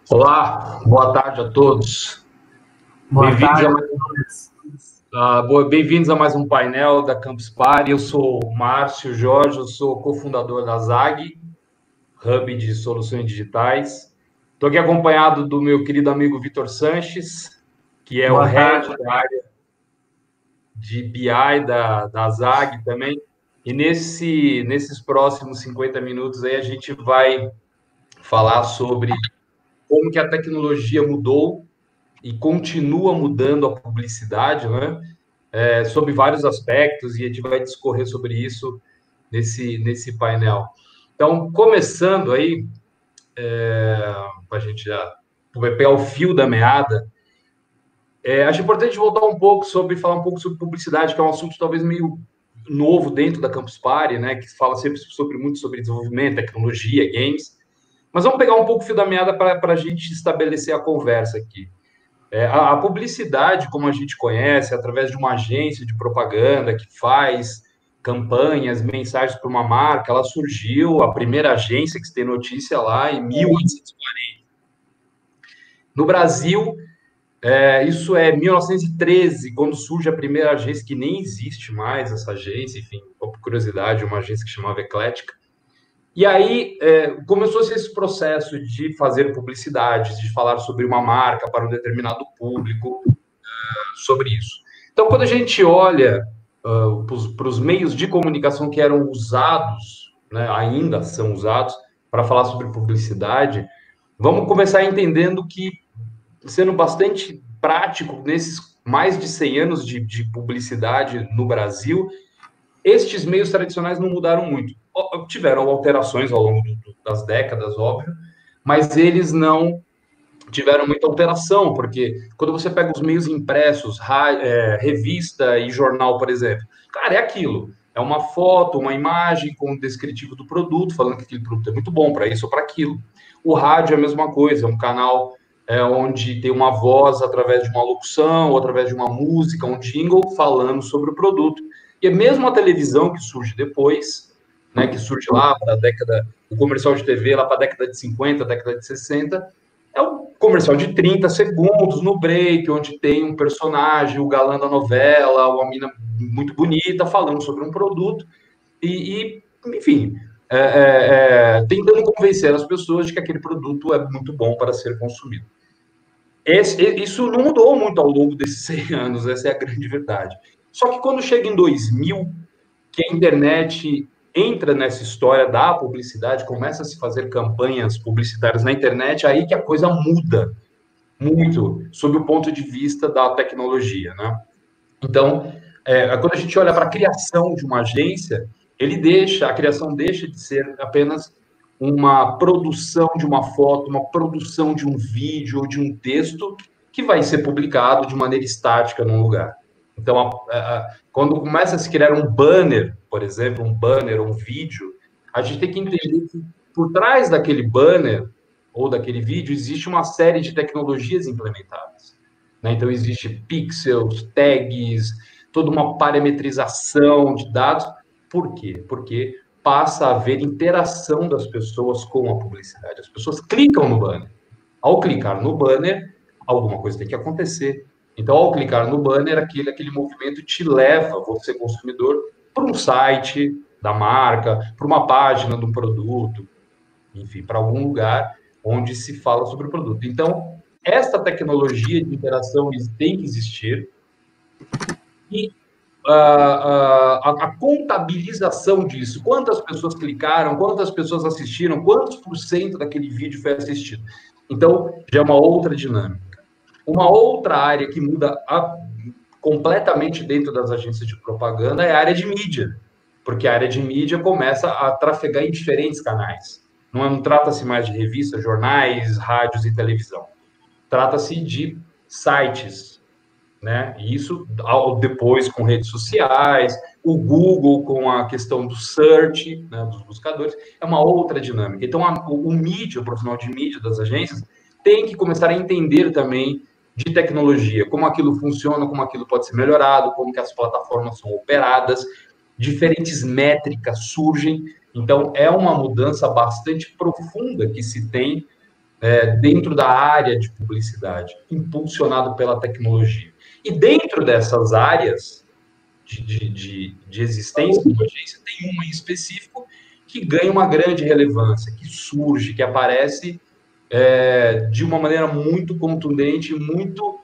Olá, boa tarde a todos. Boa Bem-vindos a tarde. mais, bem-vindos a mais um painel da Campus Party. Eu sou o Márcio Jorge, eu sou cofundador da ZAG, Hub de Soluções Digitais. Estou aqui acompanhado do meu querido amigo Vitor Sanches, que é o Boa head tarde. da área de BI da ZAG também. E nesses próximos 50 minutos aí a gente vai falar sobre como que a tecnologia mudou e continua mudando a publicidade, né? Sobre vários aspectos, e a gente vai discorrer sobre isso nesse painel. Então, começando aí, para a gente já pegar o fio da meada, acho importante voltar um pouco falar um pouco sobre publicidade, que é um assunto talvez meio novo dentro da Campus Party, né? Que fala sempre muito sobre desenvolvimento, tecnologia, games. Mas vamos pegar um pouco o fio da meada para a gente estabelecer a conversa aqui. A publicidade, como a gente conhece, através de uma agência de propaganda que faz campanhas, mensagens para uma marca, ela surgiu, a primeira agência que se tem notícia lá em 1840. No Brasil, isso é 1913, quando surge a primeira agência, que nem existe mais essa agência, enfim, por curiosidade, uma agência que chamava Eclética. E aí começou-se esse processo de fazer publicidades, de falar sobre uma marca para um determinado público, sobre isso. Então, quando a gente olha para os meios de comunicação que eram usados, né, ainda são usados, para falar sobre publicidade, vamos começar entendendo que, sendo bastante prático, nesses mais de 100 anos de publicidade no Brasil, estes meios tradicionais não mudaram muito. Tiveram alterações ao longo das décadas, óbvio, mas eles não tiveram muita alteração, porque quando você pega os meios impressos, revista e jornal, por exemplo, cara, é aquilo. É uma foto, uma imagem com o descritivo do produto, falando que aquele produto é muito bom para isso ou para aquilo. O rádio é a mesma coisa, é um canal onde tem uma voz através de uma locução, ou através de uma música, um jingle, falando sobre o produto. E mesmo a televisão, que surge depois, né, que surge lá para a década, o comercial de TV lá para a década de 50, década de 60, é um comercial de 30 segundos no break, onde tem um personagem, o galã da novela, uma mina muito bonita, falando sobre um produto enfim, tentando convencer as pessoas de que aquele produto é muito bom para ser consumido. Isso não mudou muito ao longo desses 100 anos, essa é a grande verdade. Só que quando chega em 2000, que a internet entra nessa história da publicidade, começa a se fazer campanhas publicitárias na internet, aí que a coisa muda muito, sob o ponto de vista da tecnologia, né? Então, quando a gente olha para a criação de uma agência, a criação deixa de ser apenas uma produção de uma foto, uma produção de um vídeo ou de um texto que vai ser publicado de maneira estática num lugar. Então, quando começa a se criar um banner, por exemplo, um banner ou um vídeo, a gente tem que entender que por trás daquele banner ou daquele vídeo existe uma série de tecnologias implementadas, né? Então, existe pixels, tags, toda uma parametrização de dados. Por quê? Porque passa a haver interação das pessoas com a publicidade. As pessoas clicam no banner. Ao clicar no banner, alguma coisa tem que acontecer. Então, ao clicar no banner, aquele movimento te leva, você consumidor, para um site da marca, para uma página do produto, enfim, para algum lugar onde se fala sobre o produto. Então, esta tecnologia de interação tem que existir e a contabilização disso, quantas pessoas clicaram, quantas pessoas assistiram, quantos por cento daquele vídeo foi assistido. Então, já é uma outra dinâmica. Uma outra área que muda completamente dentro das agências de propaganda é a área de mídia, porque a área de mídia começa a trafegar em diferentes canais. Não trata-se mais de revistas, jornais, rádios e televisão. Trata-se de sites, né? E isso depois com redes sociais, o Google com a questão do search, né, dos buscadores, é uma outra dinâmica. Então, o mídia, o profissional de mídia das agências, tem que começar a entender também de tecnologia, como aquilo funciona, como aquilo pode ser melhorado, como que as plataformas são operadas, diferentes métricas surgem. Então, é uma mudança bastante profunda que se tem dentro da área de publicidade, impulsionado pela tecnologia. E dentro dessas áreas de existência de uma agência, tem uma em específico que ganha uma grande relevância, que surge, que aparece de uma maneira muito contundente, muito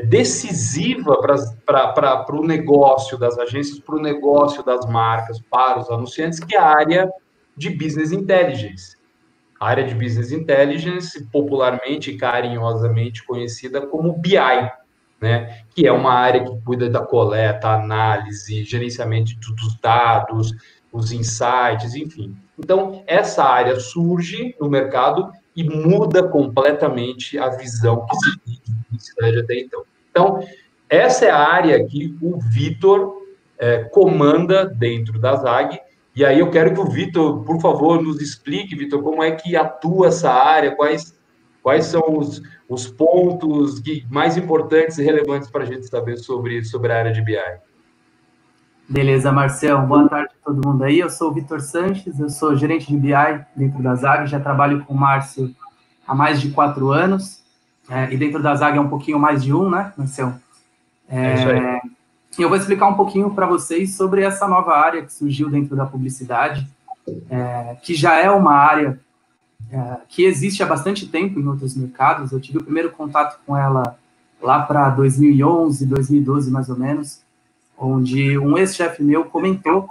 decisiva para o negócio das agências, para o negócio das marcas, para os anunciantes, que é a área de Business Intelligence. A área de Business Intelligence, popularmente e carinhosamente conhecida como BI, né? Que é uma área que cuida da coleta, análise, gerenciamento dos dados, os insights, enfim. Então, essa área surge no mercado e muda completamente a visão que se tem de publicidade até então. Então, essa é a área que o Vitor comanda dentro da ZAG. E aí eu quero que o Vitor, por favor, nos explique, Vitor, como é que atua essa área, quais são os pontos mais importantes e relevantes para a gente saber sobre a área de BI. Beleza, Marcelo. Boa tarde a todo mundo aí. Eu sou o Vitor Sanches, eu sou gerente de BI dentro da ZAG, já trabalho com o Márcio há mais de 4 anos, e dentro da ZAG é um pouquinho mais de né, Marcelo? É isso aí. Eu vou explicar um pouquinho para vocês sobre essa nova área que surgiu dentro da publicidade, que já é uma área que existe há bastante tempo em outros mercados. Eu tive o primeiro contato com ela lá para 2011, 2012, mais ou menos, onde um ex-chefe meu comentou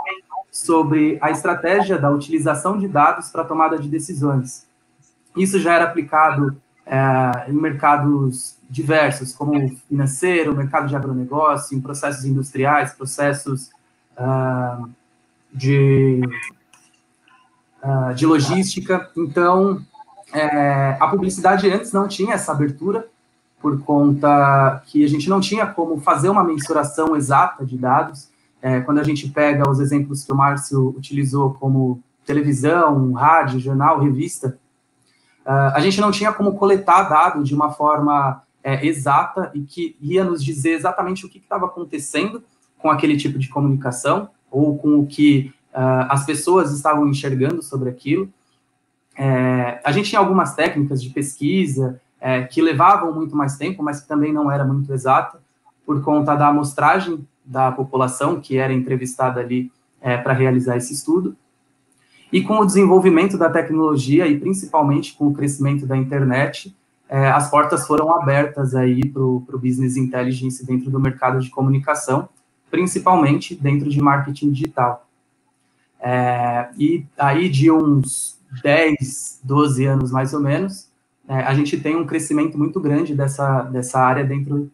sobre a estratégia da utilização de dados para tomada de decisões. Isso já era aplicado em mercados diversos, como financeiro, mercado de agronegócio, em processos industriais, processos de logística. Então, a publicidade antes não tinha essa abertura, por conta que a gente não tinha como fazer uma mensuração exata de dados. Quando a gente pega os exemplos que o Márcio utilizou, como televisão, rádio, jornal, revista, a gente não tinha como coletar dado de uma forma exata e que ia nos dizer exatamente o que estava acontecendo com aquele tipo de comunicação ou com o que as pessoas estavam enxergando sobre aquilo. A gente tinha algumas técnicas de pesquisa que levavam muito mais tempo, mas que também não era muito exata, por conta da amostragem da população que era entrevistada ali para realizar esse estudo. E com o desenvolvimento da tecnologia e principalmente com o crescimento da internet, as portas foram abertas aí para o Business Intelligence dentro do mercado de comunicação, principalmente dentro de marketing digital. E aí de uns 10, 12 anos mais ou menos, a gente tem um crescimento muito grande dessa área dentro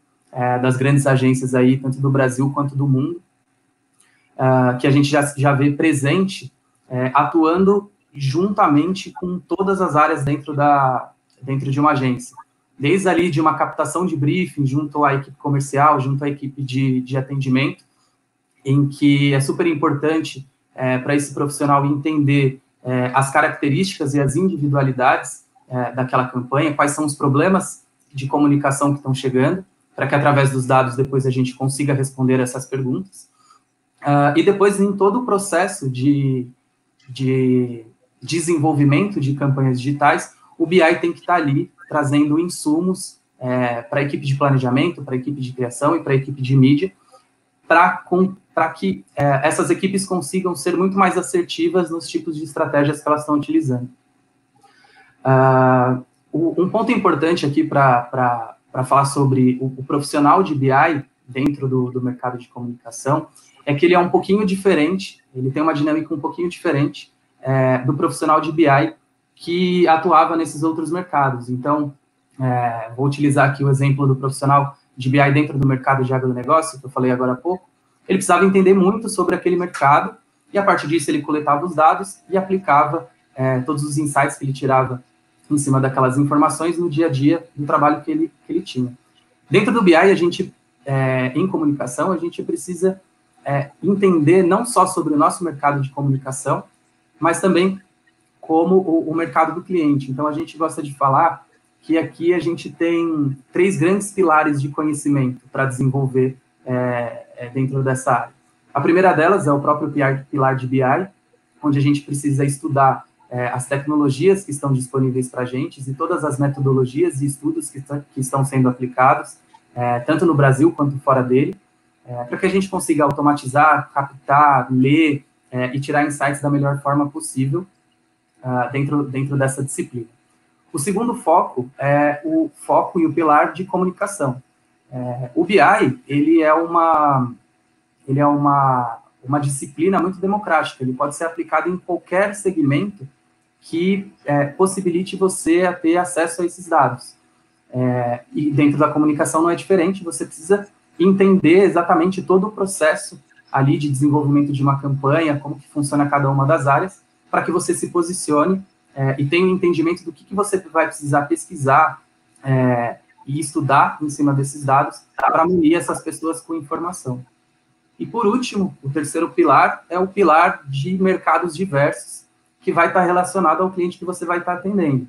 das grandes agências aí, tanto do Brasil quanto do mundo, que a gente já vê presente, atuando juntamente com todas as áreas dentro de uma agência. Desde ali de uma captação de briefing, junto à equipe comercial, junto à equipe de atendimento, em que é super importante para esse profissional entender as características e as individualidades daquela campanha, quais são os problemas de comunicação que estão chegando, para que através dos dados depois a gente consiga responder essas perguntas. E depois, em todo o processo de desenvolvimento de campanhas digitais, o BI tem que estar ali trazendo insumos para a equipe de planejamento, para a equipe de criação e para a equipe de mídia, para que essas equipes consigam ser muito mais assertivas nos tipos de estratégias que elas estão utilizando. Um ponto importante aqui para falar sobre o profissional de BI dentro do mercado de comunicação é que ele é um pouquinho diferente, ele tem uma dinâmica um pouquinho diferente do profissional de BI que atuava nesses outros mercados. Então, vou utilizar aqui o exemplo do profissional de BI dentro do mercado de agronegócio, que eu falei agora há pouco. Ele precisava entender muito sobre aquele mercado, e a partir disso ele coletava os dados e aplicava todos os insights que ele tirava em cima daquelas informações no dia a dia do trabalho que ele tinha. Dentro do BI, a gente, em comunicação, a gente precisa entender não só sobre o nosso mercado de comunicação, mas também como o mercado do cliente. Então, a gente gosta de falar que aqui a gente tem 3 grandes pilares de conhecimento para desenvolver dentro dessa área. A primeira delas é o próprio pilar de BI, onde a gente precisa estudar as tecnologias que estão disponíveis para a gente e todas as metodologias e estudos que estão sendo aplicados, tanto no Brasil quanto fora dele, para que a gente consiga automatizar, captar, ler e tirar insights da melhor forma possível dentro dessa disciplina. O segundo foco é o foco e o pilar de comunicação. O BI, ele é uma disciplina muito democrática, ele pode ser aplicado em qualquer segmento que possibilite você a ter acesso a esses dados. E dentro da comunicação não é diferente, você precisa entender exatamente todo o processo ali de desenvolvimento de uma campanha, como que funciona cada uma das áreas, para que você se posicione e tenha um entendimento do que você vai precisar pesquisar e estudar em cima desses dados para munir essas pessoas com informação. E, por último, o terceiro pilar é o pilar de mercados diversos, que vai estar relacionado ao cliente que você vai estar atendendo.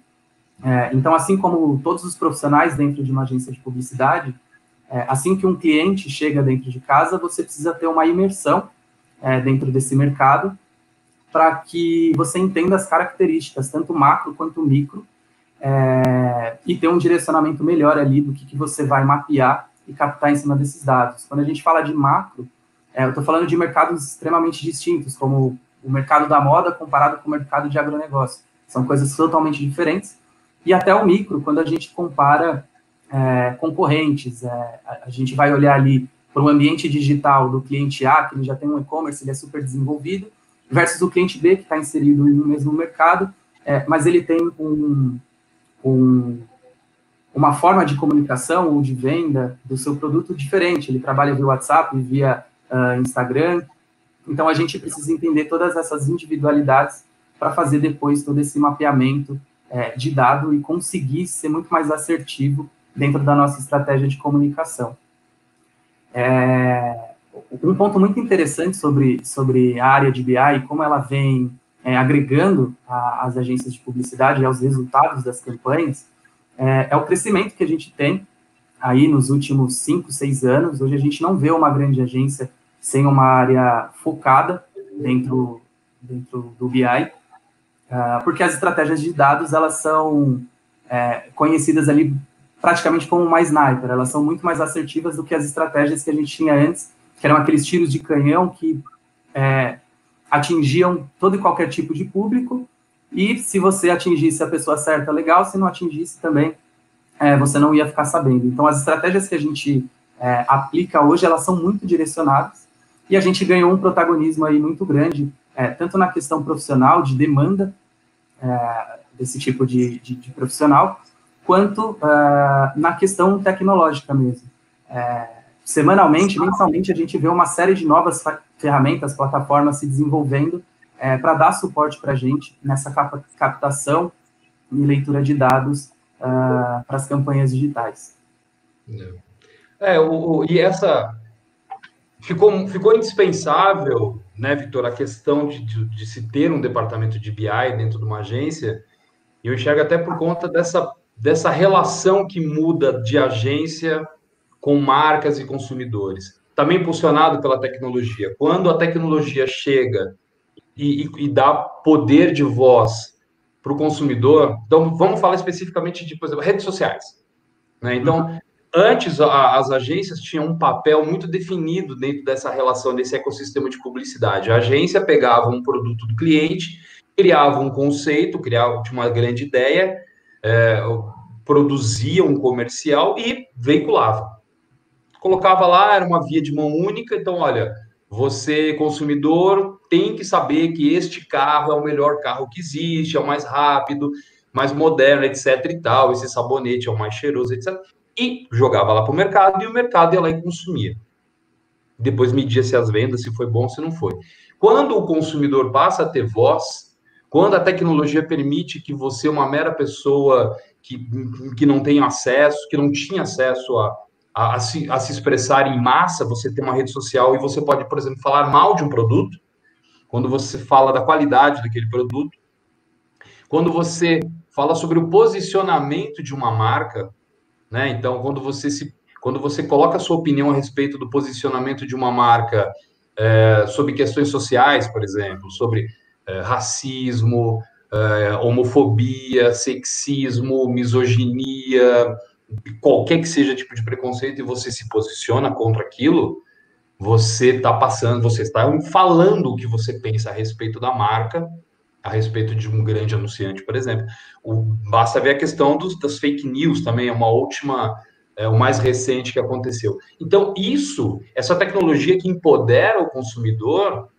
Então, assim como todos os profissionais dentro de uma agência de publicidade, assim que um cliente chega dentro de casa, você precisa ter uma imersão dentro desse mercado para que você entenda as características, tanto macro quanto micro, e ter um direcionamento melhor ali do que você vai mapear e captar em cima desses dados. Quando a gente fala de macro, eu estou falando de mercados extremamente distintos, como o mercado da moda comparado com o mercado de agronegócio. São coisas totalmente diferentes. E até o micro, quando a gente compara concorrentes, a gente vai olhar ali para o ambiente digital do cliente A, que ele já tem um e-commerce, ele é super desenvolvido, versus o cliente B, que está inserido no mesmo mercado, mas ele tem uma forma de comunicação ou de venda do seu produto diferente. Ele trabalha via WhatsApp, via Instagram. Então, a gente precisa entender todas essas individualidades para fazer depois todo esse mapeamento de dado e conseguir ser muito mais assertivo dentro da nossa estratégia de comunicação. Um ponto muito interessante sobre a área de BI e como ela vem agregando às agências de publicidade e aos resultados das campanhas é o crescimento que a gente tem aí nos últimos 5, 6 anos. Hoje a gente não vê uma grande agência sem uma área focada dentro do BI, porque as estratégias de dados, elas são conhecidas ali praticamente como uma sniper, elas são muito mais assertivas do que as estratégias que a gente tinha antes, que eram aqueles tiros de canhão que atingiam todo e qualquer tipo de público, e se você atingisse a pessoa certa, legal, se não atingisse também, você não ia ficar sabendo. Então, as estratégias que a gente aplica hoje, elas são muito direcionadas, e a gente ganhou um protagonismo aí muito grande, tanto na questão profissional, de demanda desse tipo de profissional, quanto na questão tecnológica mesmo. Semanalmente, mensalmente, a gente vê uma série de novas ferramentas, plataformas se desenvolvendo para dar suporte para a gente nessa captação e leitura de dados para as campanhas digitais. E essa... Ficou indispensável, né, Victor, a questão de se ter um departamento de BI dentro de uma agência, e eu enxergo até por conta dessa relação que muda de agência com marcas e consumidores, também impulsionado pela tecnologia. Quando a tecnologia chega e dá poder de voz para o consumidor, então vamos falar especificamente de, por exemplo, redes sociais, né? Então, antes as agências tinham um papel muito definido dentro dessa relação, desse ecossistema de publicidade. A agência pegava um produto do cliente, criava um conceito, tinha uma grande ideia, produzia um comercial e veiculava. Colocava lá, era uma via de mão única, então, olha, você, consumidor, tem que saber que este carro é o melhor carro que existe, é o mais rápido, mais moderno, etc e tal, esse sabonete é o mais cheiroso, etc. E jogava lá para o mercado, e o mercado ia lá e consumia. Depois media se as vendas, se foi bom, se não foi. Quando o consumidor passa a ter voz, quando a tecnologia permite que você, uma mera pessoa que não tem acesso, que não tinha acesso a se expressar em massa, você tem uma rede social e você pode, por exemplo, falar mal de um produto, quando você fala da qualidade daquele produto, quando você fala sobre o posicionamento de uma marca, né? Então, quando você coloca a sua opinião a respeito do posicionamento de uma marca sobre questões sociais, por exemplo, sobre racismo, homofobia, sexismo, misoginia, qualquer que seja tipo de preconceito, e você se posiciona contra aquilo, você está falando o que você pensa a respeito da marca, a respeito de um grande anunciante, por exemplo. Basta ver a questão das fake news também, é uma última, o mais recente que aconteceu. Então, essa tecnologia que empodera o consumidor,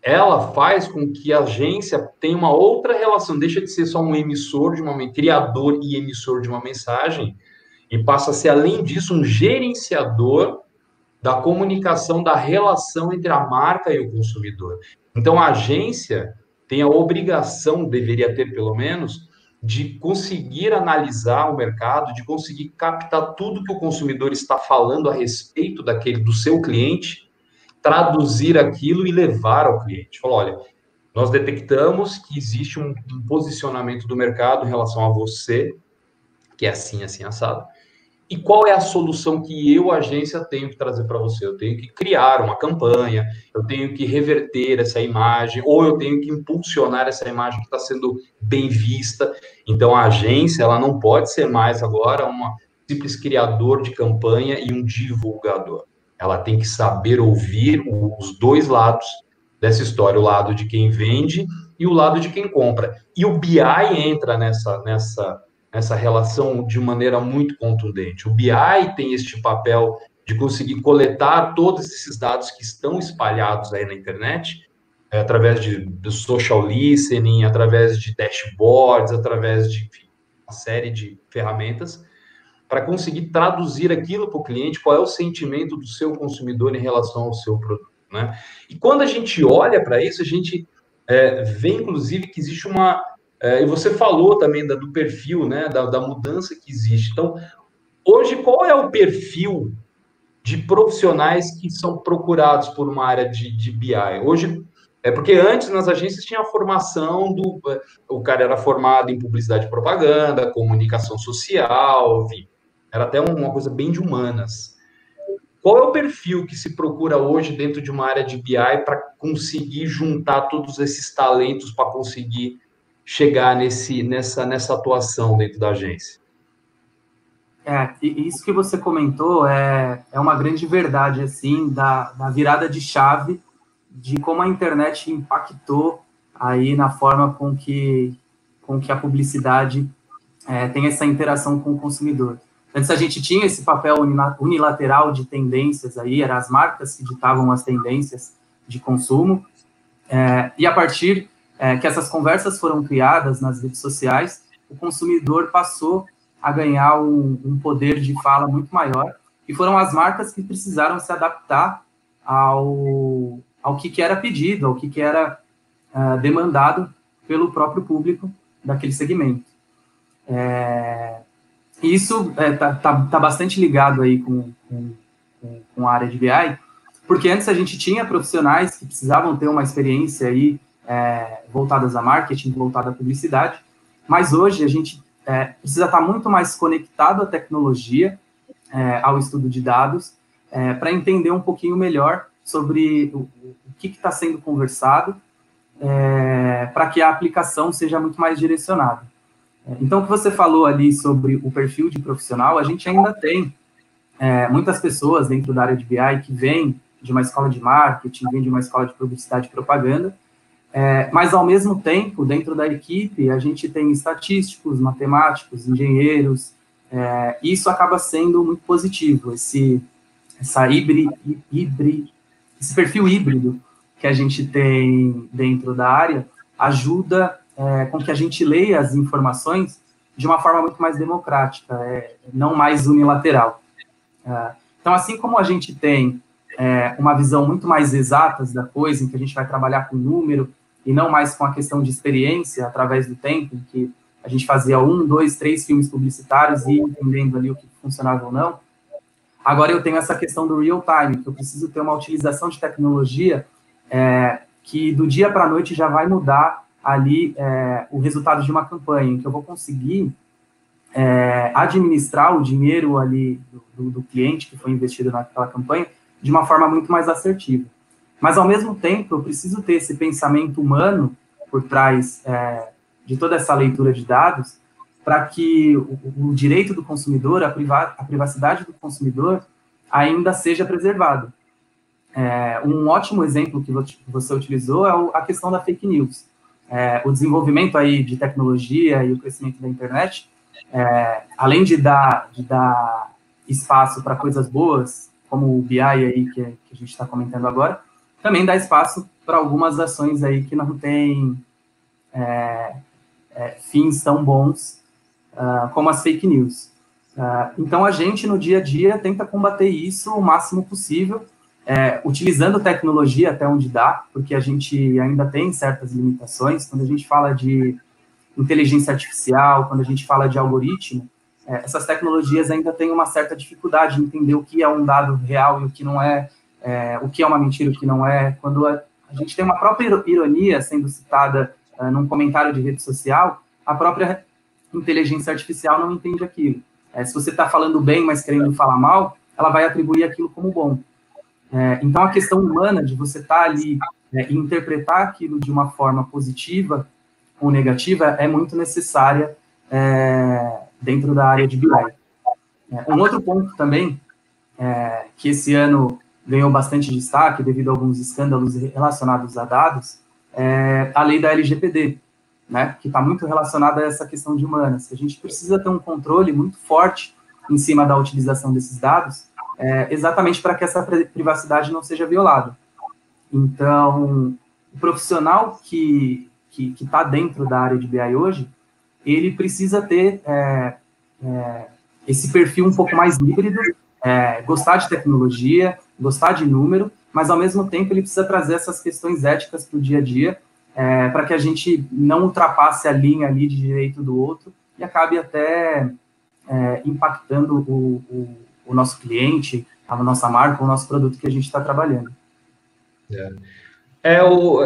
ela faz com que a agência tenha uma outra relação, deixa de ser só um emissor criador e emissor de uma mensagem, e passa a ser, além disso, um gerenciador da comunicação, da relação entre a marca e o consumidor. Então, a agência tem a obrigação, deveria ter pelo menos, de conseguir analisar o mercado, de conseguir captar tudo que o consumidor está falando a respeito do seu cliente, traduzir aquilo e levar ao cliente. Falar, olha, nós detectamos que existe um posicionamento do mercado em relação a você, que é assim, assim, assado. E qual é a solução que eu, agência, tenho que trazer para você? Eu tenho que criar uma campanha, eu tenho que reverter essa imagem, ou eu tenho que impulsionar essa imagem que está sendo bem vista. Então, a agência, ela não pode ser mais agora uma simples criador de campanha e um divulgador. Ela tem que saber ouvir os dois lados dessa história, o lado de quem vende e o lado de quem compra. E o BI entra nessa relação de maneira muito contundente. O BI tem este papel de conseguir coletar todos esses dados que estão espalhados aí na internet, através de social listening, através de dashboards, através de uma série de ferramentas, para conseguir traduzir aquilo para o cliente, qual é o sentimento do seu consumidor em relação ao seu produto, né? E quando a gente olha para isso, a gente vê, inclusive, que existe e você falou também do perfil, né, da mudança que existe. Então, hoje, qual é o perfil de profissionais que são procurados por uma área de BI? Hoje, porque antes nas agências tinha a formação o cara era formado em publicidade e propaganda, comunicação social, enfim, era até uma coisa bem de humanas. Qual é o perfil que se procura hoje dentro de uma área de BI para conseguir juntar todos esses talentos para conseguir chegar nessa atuação dentro da agência? E isso que você comentou é uma grande verdade, assim, da virada de chave, de como a internet impactou aí na forma com que a publicidade tem essa interação com o consumidor. Antes a gente tinha esse papel unilateral de tendências aí, eram as marcas que ditavam as tendências de consumo, e a partir que essas conversas foram criadas nas redes sociais, o consumidor passou a ganhar um poder de fala muito maior, e foram as marcas que precisaram se adaptar ao que era pedido, ao que era demandado pelo próprio público daquele segmento. Isso tá bastante ligado aí com a área de BI, porque antes a gente tinha profissionais que precisavam ter uma experiência aí voltadas a marketing, voltada à publicidade, mas hoje a gente precisa estar muito mais conectado à tecnologia, ao estudo de dados, para entender um pouquinho melhor sobre o que está sendo conversado, para que a aplicação seja muito mais direcionada. Então, o que você falou ali sobre o perfil de profissional, a gente ainda tem muitas pessoas dentro da área de BI que vêm de uma escola de marketing, vêm de uma escola de publicidade e propaganda, mas, ao mesmo tempo, dentro da equipe, a gente tem estatísticos, matemáticos, engenheiros, e isso acaba sendo muito positivo, esse perfil híbrido que a gente tem dentro da área ajuda com que a gente leia as informações de uma forma muito mais democrática, não mais unilateral. Então, assim como a gente tem uma visão muito mais exata da coisa, em que a gente vai trabalhar com número, e não mais com a questão de experiência através do tempo, em que a gente fazia 1, 2, 3 filmes publicitários e entendendo ali o que funcionava ou não. Agora eu tenho essa questão do real time, que eu preciso ter uma utilização de tecnologia que do dia para a noite já vai mudar ali o resultado de uma campanha, em que eu vou conseguir administrar o dinheiro ali do cliente que foi investido naquela campanha de uma forma muito mais assertiva. Mas, ao mesmo tempo, eu preciso ter esse pensamento humano por trás de toda essa leitura de dados, para que o direito do consumidor, a privacidade do consumidor, ainda seja preservado. Um ótimo exemplo que você utilizou é a questão da fake news. O desenvolvimento aí de tecnologia e o crescimento da internet, além de dar espaço para coisas boas, como o BI aí que a gente está comentando agora, também dá espaço para algumas ações aí que não têm fins tão bons como as fake news. Então, a gente, no dia a dia, tenta combater isso o máximo possível, utilizando tecnologia até onde dá, porque a gente ainda tem certas limitações. Quando a gente fala de inteligência artificial, quando a gente fala de algoritmo, essas tecnologias ainda têm uma certa dificuldade de entender o que é um dado real e o que não é, o que é uma mentira e o que não é. Quando a gente tem uma própria ironia sendo citada num comentário de rede social, a própria inteligência artificial não entende aquilo. Se você está falando bem, mas querendo falar mal, ela vai atribuir aquilo como bom. Então, a questão humana de você estar ali e interpretar aquilo de uma forma positiva ou negativa é muito necessária dentro da área de BI. Um outro ponto também, que esse ano ganhou bastante destaque devido a alguns escândalos relacionados a dados, é a lei da LGPD, né, que está muito relacionada a essa questão de humanas. A gente precisa ter um controle muito forte em cima da utilização desses dados, exatamente para que essa privacidade não seja violada. Então, o profissional que está dentro da área de BI hoje, ele precisa ter esse perfil um pouco mais híbrido, gostar de tecnologia, gostar de número, mas, ao mesmo tempo, ele precisa trazer essas questões éticas para o dia a dia, para que a gente não ultrapasse a linha ali de direito do outro e acabe até impactando o nosso cliente, a nossa marca, o nosso produto que a gente está trabalhando.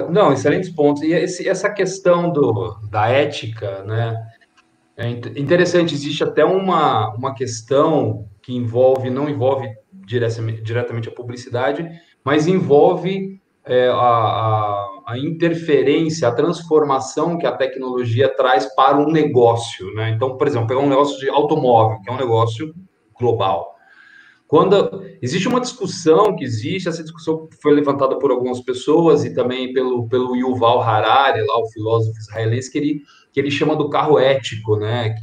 Não, excelentes pontos. E essa questão da ética, né? É interessante, existe até uma questão que não envolve diretamente a publicidade, mas envolve a interferência, a transformação que a tecnologia traz para um negócio, né? Então, por exemplo, pegar um negócio de automóvel, que é um negócio global. Quando existe uma discussão essa discussão foi levantada por algumas pessoas e também pelo Yuval Harari, lá o filósofo israelense, que ele chama do carro ético, né?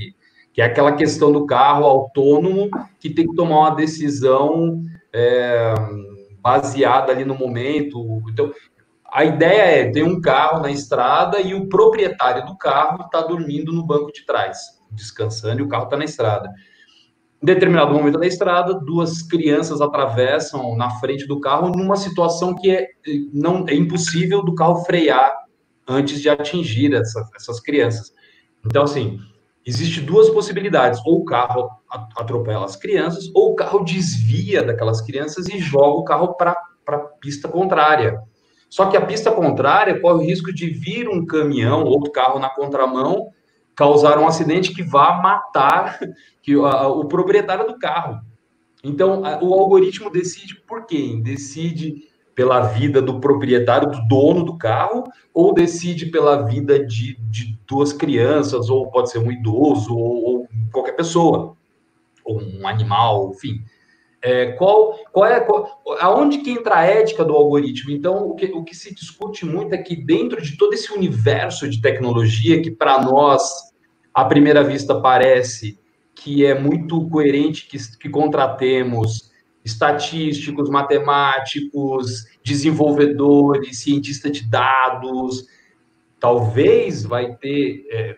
Que é aquela questão do carro autônomo que tem que tomar uma decisão baseada ali no momento. Então, a ideia tem um carro na estrada e o proprietário do carro está dormindo no banco de trás, descansando, e o carro está na estrada. Em determinado momento da estrada, duas crianças atravessam na frente do carro numa situação que é impossível do carro frear antes de atingir essas crianças. Então, assim, existe duas possibilidades: ou o carro atropela as crianças, ou o carro desvia daquelas crianças e joga o carro para a pista contrária. Só que a pista contrária corre o risco de vir um caminhão, outro carro na contramão, causar um acidente que vá matar o proprietário do carro. Então, o algoritmo decide por quem? Decide pela vida do proprietário, do dono do carro, ou decide pela vida de duas crianças, ou pode ser um idoso, ou qualquer pessoa, ou um animal, enfim. Aonde que entra a ética do algoritmo? Então, o que se discute muito é que dentro de todo esse universo de tecnologia, que para nós, à primeira vista, parece que é muito coerente que contratemos estatísticos, matemáticos, desenvolvedores, cientistas de dados, talvez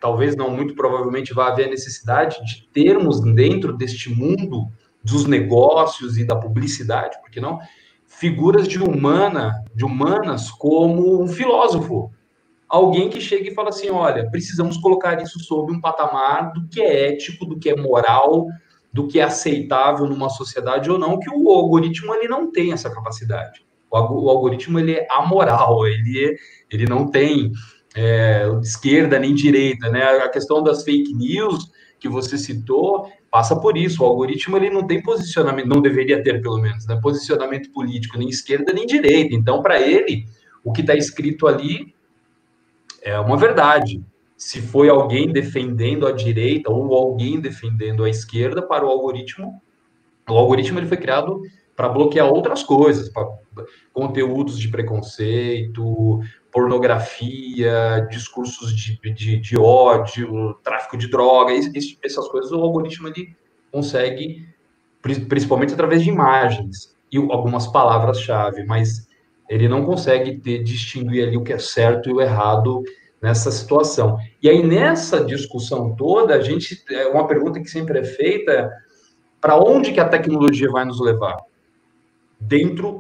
talvez não, muito provavelmente vai haver a necessidade de termos dentro deste mundo dos negócios e da publicidade, por que não, figuras de humanas como um filósofo, alguém que chega e fala assim: olha, precisamos colocar isso sob um patamar do que é ético, do que é moral, do que é aceitável numa sociedade ou não, que o algoritmo ele não tem essa capacidade. O algoritmo ele é amoral, ele não tem esquerda nem direita, né? A questão das fake news que você citou passa por isso. O algoritmo ele não tem posicionamento, não deveria ter pelo menos, né? Posicionamento político nem esquerda nem direita. Então, para ele, o que está escrito ali é uma verdade. se foi alguém defendendo a direita ou alguém defendendo a esquerda para o algoritmo. O algoritmo ele foi criado para bloquear outras coisas, para conteúdos de preconceito, pornografia, discursos de ódio, tráfico de drogas, essas coisas o algoritmo ele consegue, principalmente através de imagens e algumas palavras-chave, mas ele não consegue distinguir ali o que é certo e o errado nessa situação. E aí, nessa discussão toda, uma pergunta que sempre é feita, para onde que a tecnologia vai nos levar?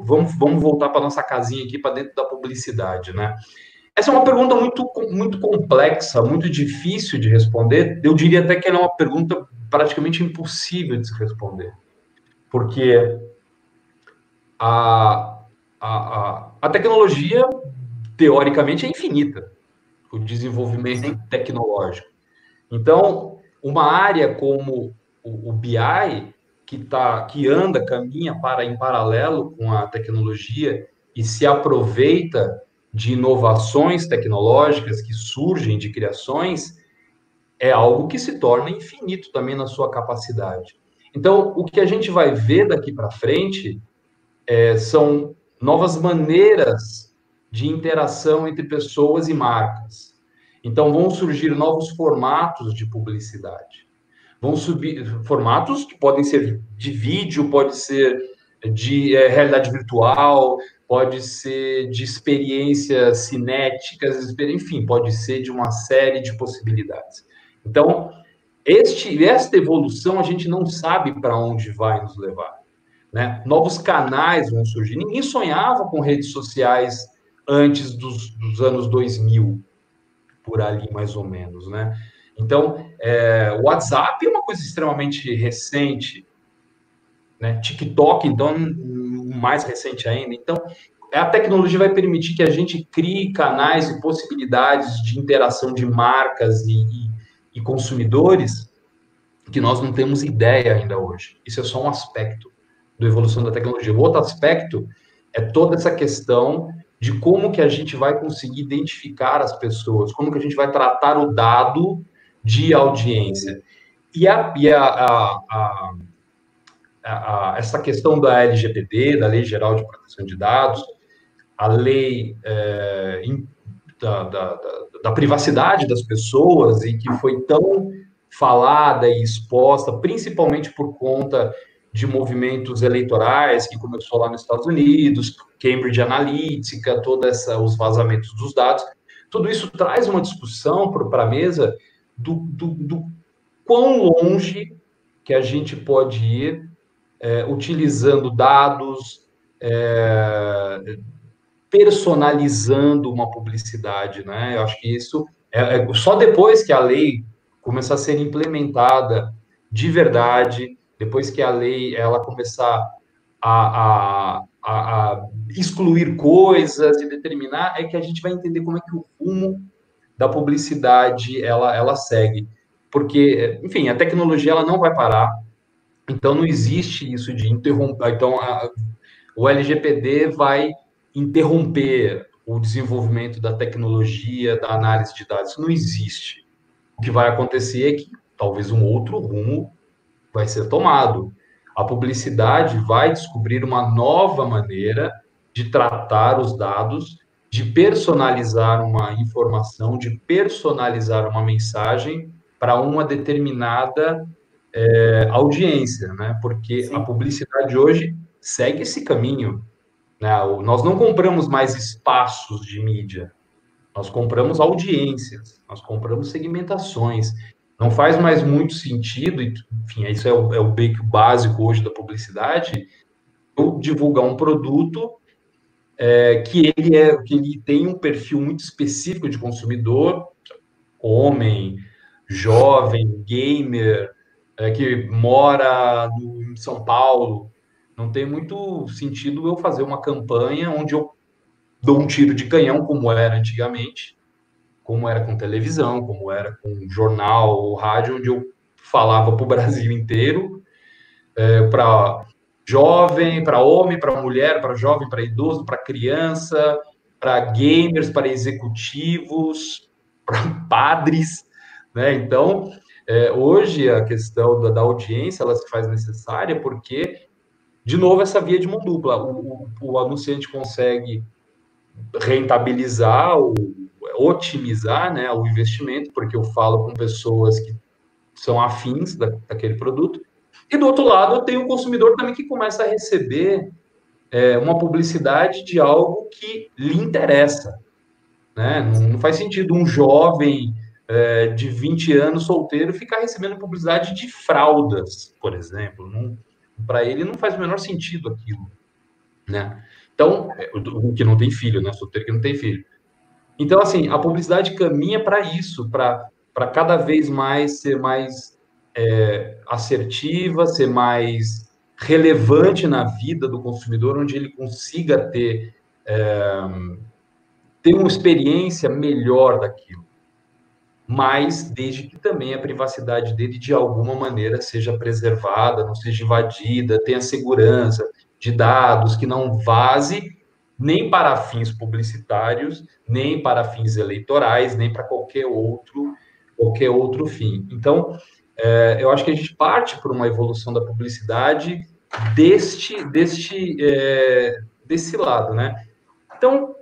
Vamos voltar para nossa casinha aqui, para dentro da publicidade, né? Essa é uma pergunta muito complexa, muito difícil de responder. Eu diria até que ela é uma pergunta praticamente impossível de se responder, porque a tecnologia, teoricamente, é infinita, o desenvolvimento Sim. tecnológico. Então, uma área como o BI, caminha em paralelo com a tecnologia e se aproveita de inovações tecnológicas que surgem de criações, é algo que se torna infinito também na sua capacidade. Então, o que a gente vai ver daqui para frente são novas maneiras de interação entre pessoas e marcas. Então, vão surgir novos formatos de publicidade. Vão subir formatos que podem ser de vídeo, pode ser de realidade virtual, pode ser de experiências cinéticas, enfim, pode ser de uma série de possibilidades. Então, esta evolução a gente não sabe para onde vai nos levar, né? Novos canais vão surgir. Ninguém sonhava com redes sociais antes dos anos 2000, por ali mais ou menos, né? Então, o WhatsApp é uma coisa extremamente recente, né? TikTok, então, mais recente ainda. Então, a tecnologia vai permitir que a gente crie canais e possibilidades de interação de marcas e consumidores que nós não temos ideia ainda hoje. Isso é só um aspecto da evolução da tecnologia. O outro aspecto é toda essa questão de como que a gente vai conseguir identificar as pessoas, como que a gente vai tratar o dado de audiência. E essa questão da LGPD, da Lei Geral de Proteção de Dados, a lei da privacidade das pessoas, e que foi tão falada e exposta, principalmente por conta de movimentos eleitorais, que começou lá nos Estados Unidos, Cambridge Analytica, os vazamentos dos dados. Tudo isso traz uma discussão para a mesa do quão longe que a gente pode ir utilizando dados, personalizando uma publicidade, né? Eu acho que isso só depois que a lei começar a ser implementada de verdade, depois que a lei ela começar a excluir coisas e determinar, é que a gente vai entender como é que o rumo da publicidade ela segue. Porque, enfim, a tecnologia ela não vai parar, então não existe isso de interromper. Então, o LGPD vai interromper o desenvolvimento da tecnologia, da análise de dados. Isso não existe. O que vai acontecer é que talvez um outro rumo vai ser tomado. A publicidade vai descobrir uma nova maneira de tratar os dados, de personalizar uma informação, de personalizar uma mensagem para uma determinada audiência, né? Porque Sim. a publicidade hoje segue esse caminho, né? Nós não compramos mais espaços de mídia, nós compramos audiências, nós compramos segmentações. Não faz mais muito sentido, enfim, isso é o básico hoje da publicidade, eu divulgar um produto que ele tem um perfil muito específico de consumidor, homem, jovem, gamer, que mora em São Paulo. Não tem muito sentido eu fazer uma campanha onde eu dou um tiro de canhão, como era antigamente, como era com televisão, como era com jornal ou rádio, onde eu falava para o Brasil inteiro, para jovem, para homem, para mulher, para jovem, para idoso, para criança, para gamers, para executivos, padres, né? Então, hoje a questão da audiência ela se faz necessária porque, de novo, essa via de mão dupla. O anunciante consegue rentabilizar, otimizar, né, o investimento, porque eu falo com pessoas que são afins daquele produto. E do outro lado, eu tenho o consumidor também que começa a receber uma publicidade de algo que lhe interessa, né? Não faz sentido um jovem de 20 anos solteiro ficar recebendo publicidade de fraldas, por exemplo. Para ele não faz o menor sentido aquilo, né? Então, o que não tem filho, né? Solteiro que não tem filho. Então, assim, a publicidade caminha para isso, para cada vez mais ser mais assertiva, ser mais relevante na vida do consumidor, onde ele consiga ter uma experiência melhor daquilo, mas desde que também a privacidade dele, de alguma maneira, seja preservada, não seja invadida, tenha segurança de dados, que não vaze nem para fins publicitários, nem para fins eleitorais, nem para qualquer outro fim. Então, eu acho que a gente parte por uma evolução da publicidade desse lado, né? Então,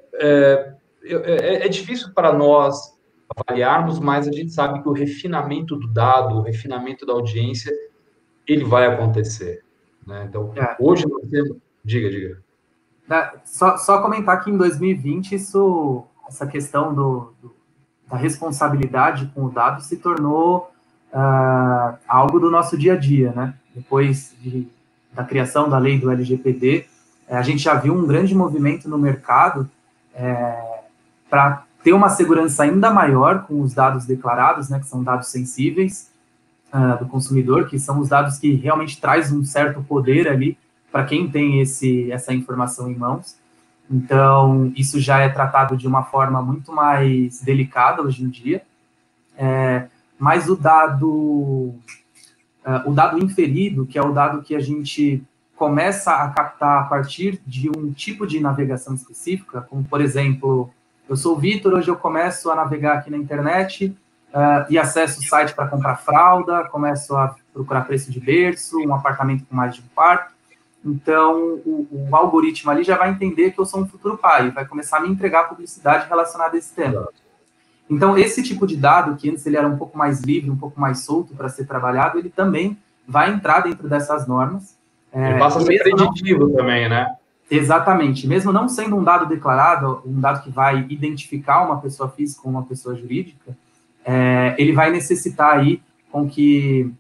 é difícil para nós avaliarmos, mas a gente sabe que o refinamento do dado, o refinamento da audiência, ele vai acontecer, né? Então, hoje nós temos... Diga. Só comentar que em 2020 essa questão da responsabilidade com o dado se tornou algo do nosso dia a dia, né? Depois da criação da lei do LGPD, a gente já viu um grande movimento no mercado para ter uma segurança ainda maior com os dados declarados, né, que são dados sensíveis do consumidor, que são os dados que realmente traz um certo poder ali para quem tem essa informação em mãos. Então, isso já é tratado de uma forma muito mais delicada hoje em dia. Mas o dado inferido, que é o dado que a gente começa a captar a partir de um tipo de navegação específica, como, por exemplo, eu sou o Vitor, hoje eu começo a navegar aqui na internet e acesso o site para comprar fralda, começo a procurar preço de berço, um apartamento com mais de um quarto. Então, o algoritmo ali já vai entender que eu sou um futuro pai, vai começar a me entregar publicidade relacionada a esse tema. Então, esse tipo de dado, que antes ele era um pouco mais livre, um pouco mais solto para ser trabalhado, ele também vai entrar dentro dessas normas. Ele passa a ser preditivo também, né? Exatamente. Mesmo não sendo um dado declarado, um dado que vai identificar uma pessoa física ou uma pessoa jurídica, ele vai necessitar aí com que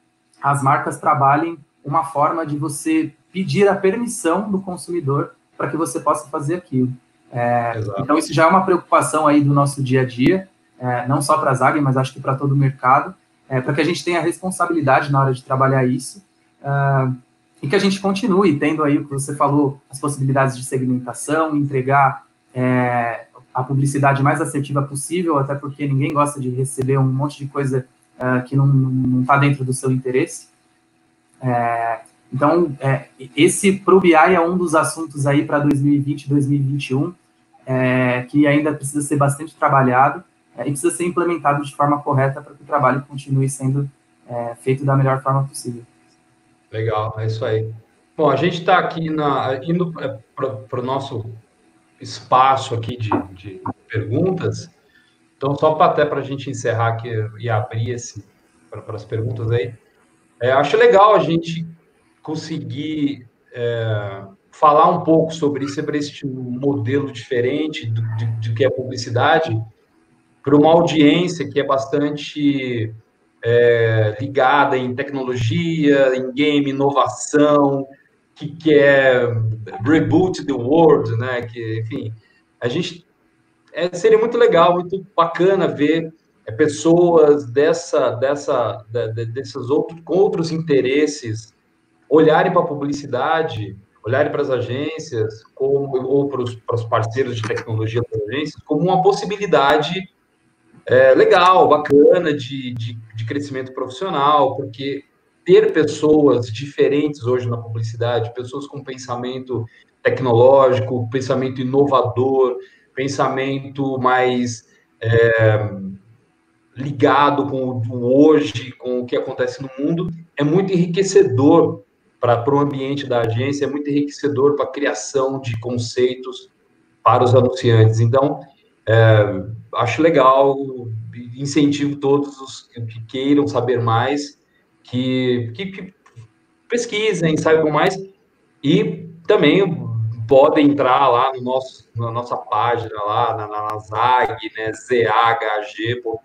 as marcas trabalhem uma forma de você pedir a permissão do consumidor para que você possa fazer aquilo. Então, isso já é uma preocupação aí do nosso dia a dia, não só para a Zag, mas acho que para todo o mercado, para que a gente tenha a responsabilidade na hora de trabalhar isso, e que a gente continue tendo aí o que você falou, as possibilidades de segmentação, entregar a publicidade mais assertiva possível, até porque ninguém gosta de receber um monte de coisa que não está dentro do seu interesse. Então, esse pro BI é um dos assuntos aí para 2020, 2021, que ainda precisa ser bastante trabalhado e precisa ser implementado de forma correta para que o trabalho continue sendo feito da melhor forma possível. Legal, é isso aí. Bom, a gente está aqui indo para o nosso espaço aqui de perguntas. Então, só até para a gente encerrar aqui e abrir para as perguntas aí, acho legal a gente conseguir falar um pouco sobre esse modelo diferente de que é publicidade para uma audiência que é bastante ligada em tecnologia, em game, inovação, que quer reboot the world, né? Que, enfim, a gente seria muito legal, muito bacana ver pessoas desses outros interesses olharem para a publicidade, olharem para as agências, ou para os parceiros de tecnologia das agências, como uma possibilidade legal, bacana de crescimento profissional, porque ter pessoas diferentes hoje na publicidade, pessoas com pensamento tecnológico, pensamento inovador, pensamento mais ligado com o hoje, com o que acontece no mundo, é muito enriquecedor para o ambiente da agência, é muito enriquecedor para a criação de conceitos para os anunciantes. Então, acho legal, incentivo todos os que queiram saber mais, que pesquisem, saibam mais, e também podem entrar lá no na nossa página, lá na ZAG, né, zhg.com.br,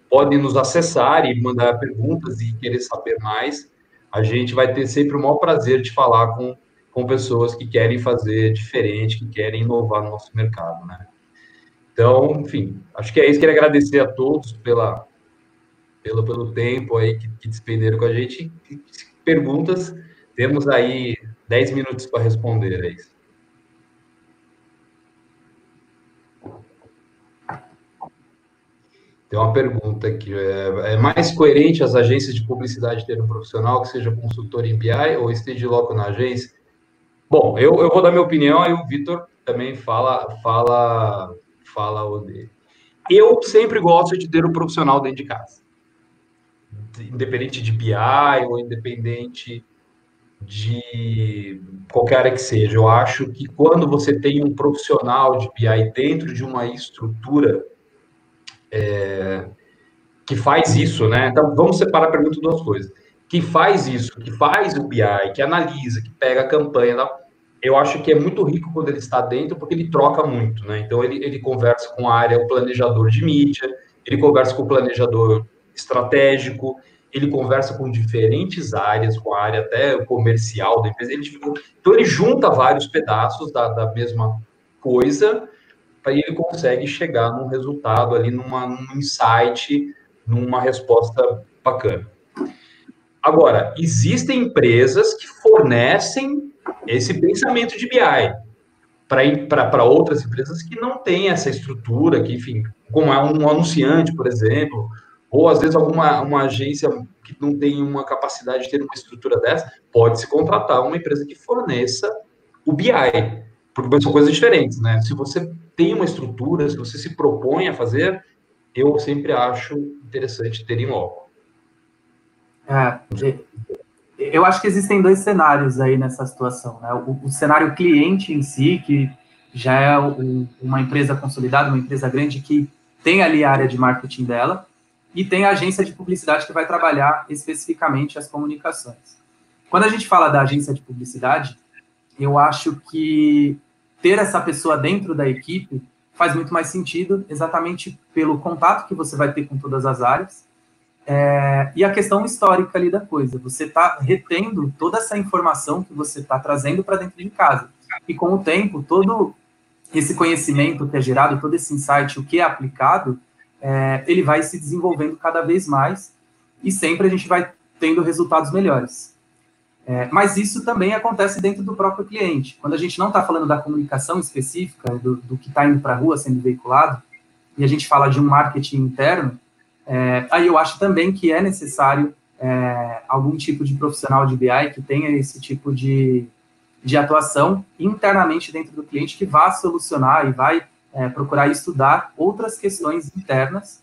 podem nos acessar e mandar perguntas e querer saber mais. A gente vai ter sempre o maior prazer de falar com pessoas que querem fazer diferente, que querem inovar no nosso mercado, né? Então, enfim, acho que é isso. Queria agradecer a todos pelo tempo aí que despenderam com a gente. Perguntas, temos aí 10 minutos para responder, é isso. Tem uma pergunta aqui. É mais coerente as agências de publicidade ter um profissional que seja consultor em BI ou esteja logo na agência? Bom, eu vou dar minha opinião, aí o Vitor também fala o dele. Eu sempre gosto de ter um profissional dentro de casa. Independente de BI ou independente de qualquer área que seja. Eu acho que quando você tem um profissional de BI dentro de uma estrutura que faz isso, né? Então, vamos separar a pergunta em duas coisas. Que faz isso, que faz o BI, que analisa, que pega a campanha, eu acho que é muito rico quando ele está dentro, porque ele troca muito, né? Então, ele conversa com a área, o planejador de mídia, ele conversa com o planejador estratégico, ele conversa com diferentes áreas, com a área até comercial da empresa. Então, ele junta vários pedaços da mesma coisa, aí ele consegue chegar num resultado ali, num insight, numa resposta bacana. Agora, existem empresas que fornecem esse pensamento de BI para outras empresas que não têm essa estrutura, que, enfim, como é um anunciante, por exemplo, ou às vezes uma agência que não tem uma capacidade de ter uma estrutura dessa, pode-se contratar uma empresa que forneça o BI, porque são coisas diferentes, né? Se você tem uma estrutura, se você se propõe a fazer, eu sempre acho interessante ter em loco. Eu acho que existem dois cenários aí nessa situação, né? O cenário cliente em si, que já é uma empresa consolidada, uma empresa grande que tem ali a área de marketing dela, e tem a agência de publicidade que vai trabalhar especificamente as comunicações. Quando a gente fala da agência de publicidade, eu acho que ter essa pessoa dentro da equipe faz muito mais sentido, exatamente pelo contato que você vai ter com todas as áreas, e a questão histórica ali da coisa. Você está retendo toda essa informação que você está trazendo para dentro de casa. E com o tempo, todo esse conhecimento que é gerado, todo esse insight, o que é aplicado, ele vai se desenvolvendo cada vez mais e sempre a gente vai tendo resultados melhores. Mas isso também acontece dentro do próprio cliente. Quando a gente não está falando da comunicação específica, do que está indo para a rua sendo veiculado, e a gente fala de um marketing interno, aí eu acho também que é necessário algum tipo de profissional de BI que tenha esse tipo de atuação internamente dentro do cliente, que vá solucionar e vai procurar estudar outras questões internas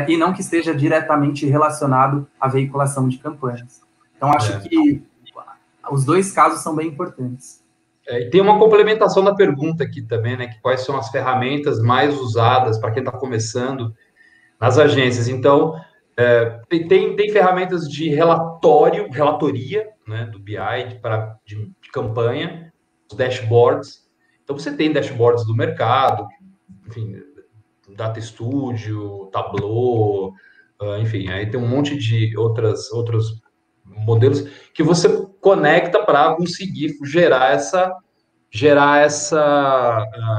e não que esteja diretamente relacionado à veiculação de campanhas. Então, acho que os dois casos são bem importantes. E tem uma complementação da pergunta aqui também, né? Que quais são as ferramentas mais usadas para quem está começando nas agências? Então, tem ferramentas de relatoria, né, do BI, de campanha, os dashboards. Então, você tem dashboards do mercado, enfim, Data Studio, Tableau, enfim, aí tem um monte de outros modelos que você conecta para conseguir gerar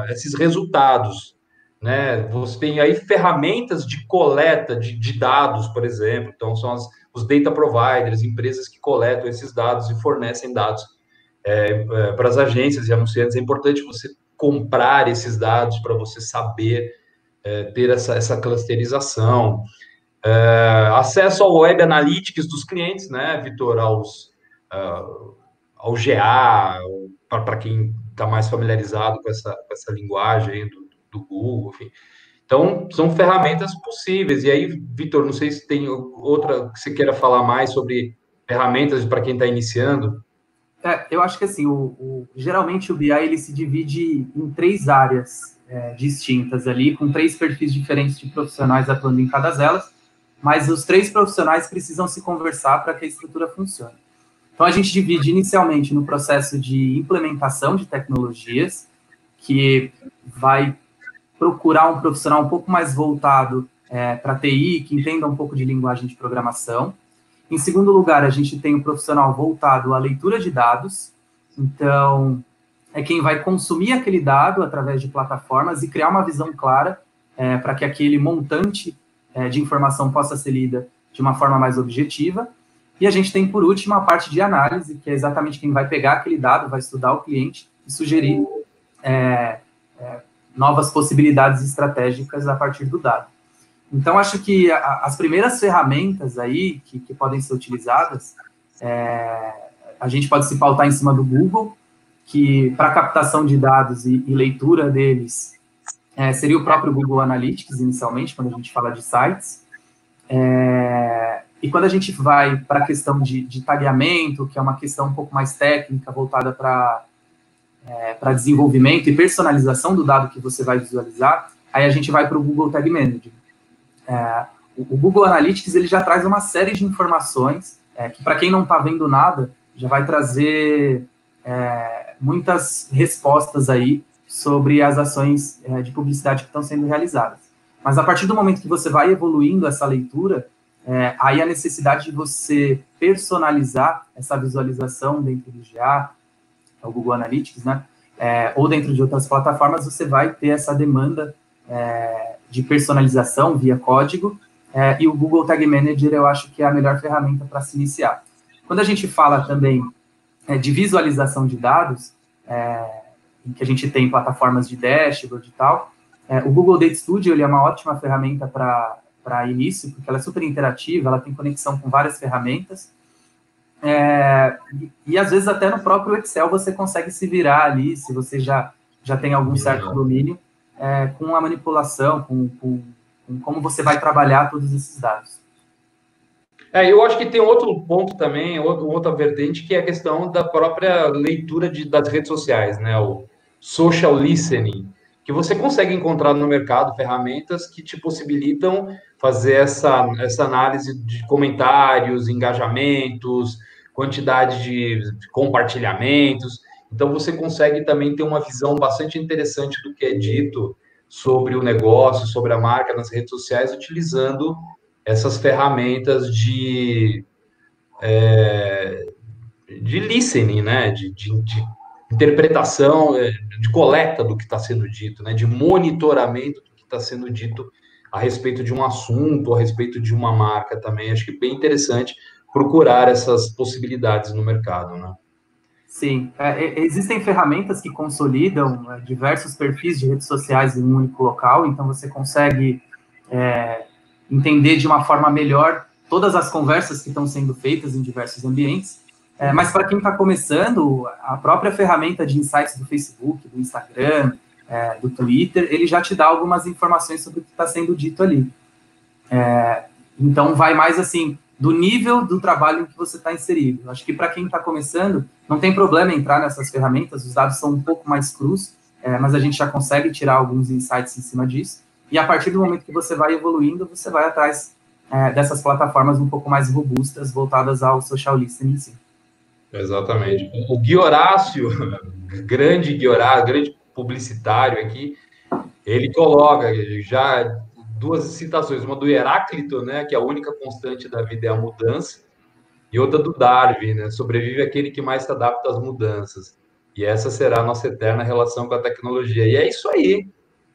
esses resultados, né? Você tem aí ferramentas de coleta de dados, por exemplo. Então, são os data providers, empresas que coletam esses dados e fornecem dados para as agências e anunciantes. É importante você comprar esses dados para você saber ter essa clusterização. Acesso ao Web Analytics dos clientes, né, Vitor, ao GA, para quem está mais familiarizado com essa linguagem do Google, enfim. Então, são ferramentas possíveis. E aí, Vitor, não sei se tem outra que você queira falar mais sobre ferramentas para quem está iniciando. Eu acho que assim, geralmente o BI ele se divide em três áreas distintas ali, com três perfis diferentes de profissionais atuando em cada delas, mas os três profissionais precisam se conversar para que a estrutura funcione. Então, a gente divide inicialmente no processo de implementação de tecnologias, que vai procurar um profissional um pouco mais voltado para TI, que entenda um pouco de linguagem de programação. Em segundo lugar, a gente tem um profissional voltado à leitura de dados, então é quem vai consumir aquele dado através de plataformas e criar uma visão clara para que aquele montante de informação possa ser lida de uma forma mais objetiva. E a gente tem, por último, a parte de análise, que é exatamente quem vai pegar aquele dado, vai estudar o cliente e sugerir novas possibilidades estratégicas a partir do dado. Então, acho que as primeiras ferramentas aí que podem ser utilizadas, a gente pode se pautar em cima do Google, que para captação de dados e leitura deles, seria o próprio Google Analytics, inicialmente, quando a gente fala de sites. E quando a gente vai para a questão de tagueamento, que é uma questão um pouco mais técnica, voltada para desenvolvimento e personalização do dado que você vai visualizar, aí a gente vai para o Google Tag Manager. O Google Analytics ele já traz uma série de informações que, para quem não está vendo nada, já vai trazer muitas respostas aí sobre as ações de publicidade que estão sendo realizadas. Mas a partir do momento que você vai evoluindo essa leitura, aí a necessidade de você personalizar essa visualização dentro do GA, o Google Analytics, né? Ou dentro de outras plataformas, você vai ter essa demanda de personalização via código, e o Google Tag Manager eu acho que é a melhor ferramenta para se iniciar. Quando a gente fala também de visualização de dados, em que a gente tem plataformas de dashboard e tal, o Google Data Studio ele é uma ótima ferramenta para início, porque ela é super interativa, ela tem conexão com várias ferramentas, e às vezes até no próprio Excel você consegue se virar ali, se você já tem algum certo domínio, com a manipulação, com como você vai trabalhar todos esses dados. Eu acho que tem outro ponto também, outra vertente, que é a questão da própria leitura das redes sociais, né? O social listening, que você consegue encontrar no mercado ferramentas que te possibilitam fazer essa análise de comentários, engajamentos, quantidade de compartilhamentos. Então, você consegue também ter uma visão bastante interessante do que é dito sobre o negócio, sobre a marca nas redes sociais, utilizando essas ferramentas de listening, né? De interpretação, de coleta do que está sendo dito, né? De monitoramento do que está sendo dito a respeito de um assunto, a respeito de uma marca também. Acho que é bem interessante procurar essas possibilidades no mercado, né? Sim, existem ferramentas que consolidam diversos perfis de redes sociais em um único local, então você consegue entender de uma forma melhor todas as conversas que estão sendo feitas em diversos ambientes, mas para quem está começando, a própria ferramenta de insights do Facebook, do Instagram, do Twitter, ele já te dá algumas informações sobre o que está sendo dito ali. Então, vai mais assim, do nível do trabalho em que você está inserido. Acho que para quem está começando, não tem problema entrar nessas ferramentas, os dados são um pouco mais crus, mas a gente já consegue tirar alguns insights em cima disso, e a partir do momento que você vai evoluindo, você vai atrás dessas plataformas um pouco mais robustas, voltadas ao social listening, sim. Exatamente. O Gui Horácio, grande Gui Horácio, grande publicitário aqui, ele coloca já duas citações, uma do Heráclito, né, que é a única constante da vida é a mudança, e outra do Darwin, né, sobrevive aquele que mais se adapta às mudanças. E essa será a nossa eterna relação com a tecnologia. E é isso aí.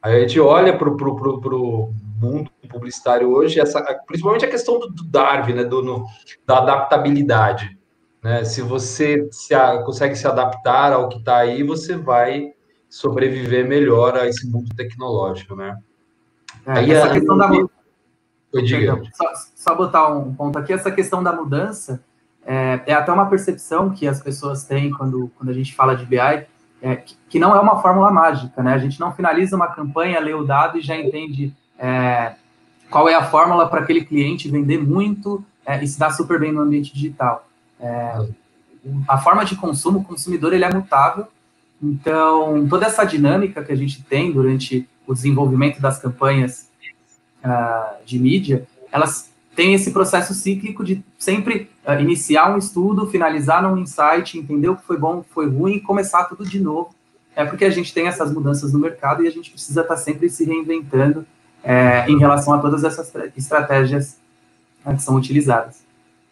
A gente olha para o mundo publicitário hoje, principalmente a questão do Darwin, né, da adaptabilidade. Né? Se você consegue se adaptar ao que está aí, você vai sobreviver melhor a esse mundo tecnológico, né? Essa questão da mudança. Perdão, só botar um ponto aqui, essa questão da mudança é até uma percepção que as pessoas têm quando a gente fala de BI, que não é uma fórmula mágica, né? A gente não finaliza uma campanha, lê o dado e já entende qual é a fórmula para aquele cliente vender muito e se dar super bem no ambiente digital. A forma de consumo, o consumidor ele é mutável, então toda essa dinâmica que a gente tem durante o desenvolvimento das campanhas de mídia, elas têm esse processo cíclico de sempre iniciar um estudo, finalizar num insight, entender o que foi bom, o que foi ruim, e começar tudo de novo. Porque a gente tem essas mudanças no mercado e a gente precisa estar sempre se reinventando em relação a todas essas estratégias que são utilizadas.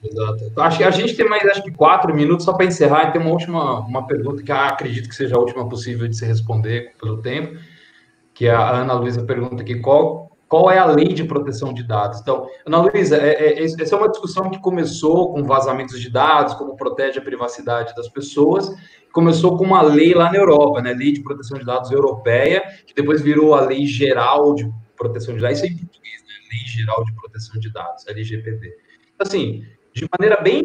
Exato. Acho que a gente tem mais, acho que 4 minutos só para encerrar, e tem uma pergunta que acredito que seja a última possível de se responder pelo tempo, que a Ana Luísa pergunta aqui, qual é a lei de proteção de dados? Então, Ana Luísa, essa é uma discussão que começou com vazamentos de dados, como protege a privacidade das pessoas, começou com uma lei lá na Europa, né? Lei de proteção de dados europeia, que depois virou a Lei Geral de Proteção de Dados, isso é em português, né? Lei Geral de Proteção de Dados, LGPD. Assim, de maneira bem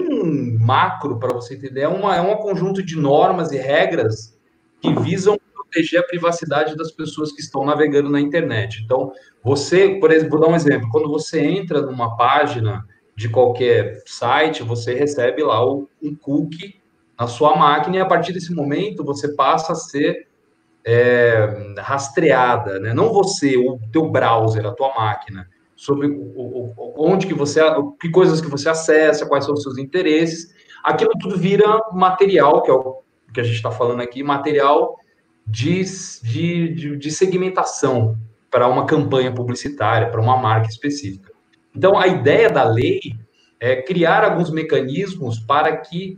macro, para você entender, é um conjunto de normas e regras que visam proteger a privacidade das pessoas que estão navegando na internet. Então, você, por exemplo, vou dar um exemplo, quando você entra numa página de qualquer site, você recebe lá um cookie na sua máquina, e a partir desse momento você passa a ser rastreada, né? Não você, o teu browser, a tua máquina, sobre onde que coisas que você acessa, quais são os seus interesses. Aquilo tudo vira material, que é o que a gente está falando aqui, material de segmentação para uma campanha publicitária, para uma marca específica. Então, a ideia da lei é criar alguns mecanismos para que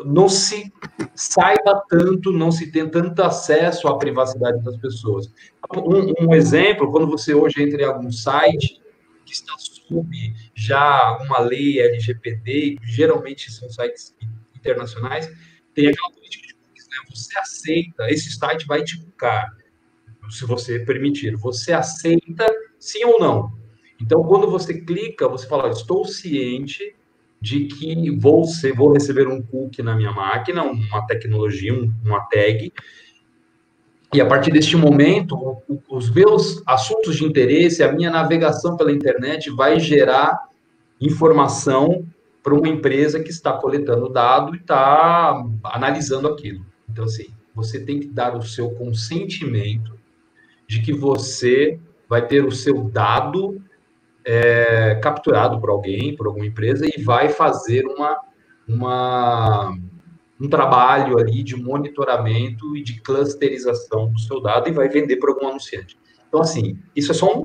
não se saiba tanto, não se tenha tanto acesso à privacidade das pessoas. Um exemplo, quando você hoje entra em algum site que está sob já uma lei LGPD, geralmente são sites internacionais, tem aquela política de cookies, né? Você aceita, esse site vai te cookiar, se você permitir. Você aceita sim ou não? Então, quando você clica, você fala, estou ciente de que vou receber um cookie na minha máquina, uma tecnologia, uma tag, e a partir deste momento, os meus assuntos de interesse, a minha navegação pela internet vai gerar informação para uma empresa que está coletando dado e está analisando aquilo. Então, assim, você tem que dar o seu consentimento de que você vai ter o seu dado capturado por alguém, por alguma empresa, e vai fazer um trabalho ali de monitoramento e de clusterização do seu dado e vai vender para algum anunciante. Então, assim, isso é só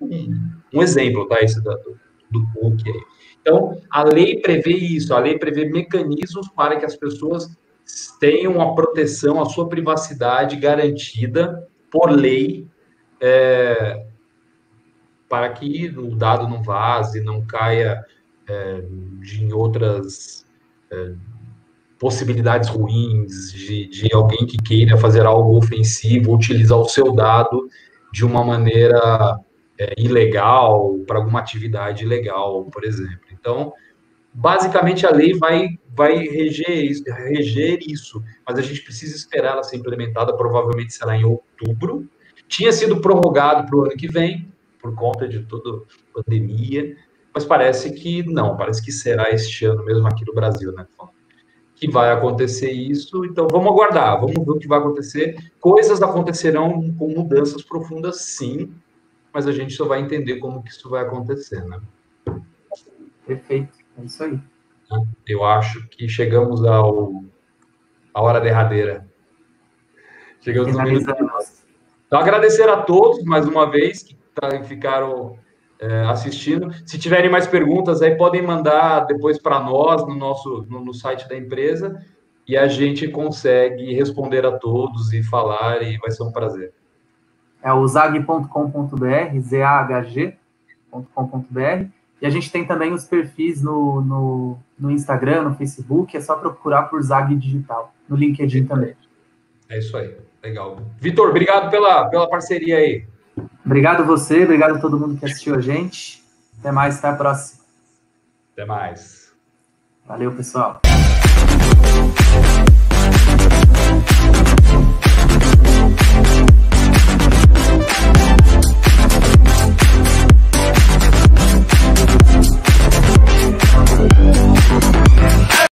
um exemplo, tá? Esse do cookie aí. Então, a lei prevê isso, a lei prevê mecanismos para que as pessoas tenham a proteção, a sua privacidade garantida por lei, para que o dado não vaze, não caia em outras possibilidades ruins, de alguém que queira fazer algo ofensivo, utilizar o seu dado de uma maneira ilegal, para alguma atividade ilegal, por exemplo. Então, basicamente, a lei vai reger isso, mas a gente precisa esperar ela ser implementada, provavelmente será em outubro. Tinha sido prorrogado para o ano que vem, por conta de toda a pandemia, mas parece que não, parece que será este ano mesmo aqui no Brasil, né? Que vai acontecer isso, então vamos aguardar, vamos ver o que vai acontecer. Coisas acontecerão com mudanças profundas, sim, mas a gente só vai entender como que isso vai acontecer, né? Perfeito, é isso aí. Eu acho que chegamos à hora derradeira. Chegamos no minuto. Então, agradecer a todos, mais uma vez, que ficaram assistindo. Se tiverem mais perguntas, aí podem mandar depois para nós, no site da empresa, e a gente consegue responder a todos e falar, e vai ser um prazer. É o zag.com.br, zag.com.br, e a gente tem também os perfis no Instagram, no Facebook, é só procurar por Zag Digital, no LinkedIn também. É isso aí, legal. Vitor, obrigado pela parceria aí. Obrigado você, obrigado a todo mundo que assistiu a gente. Até mais, até a próxima. Até mais. Valeu, pessoal.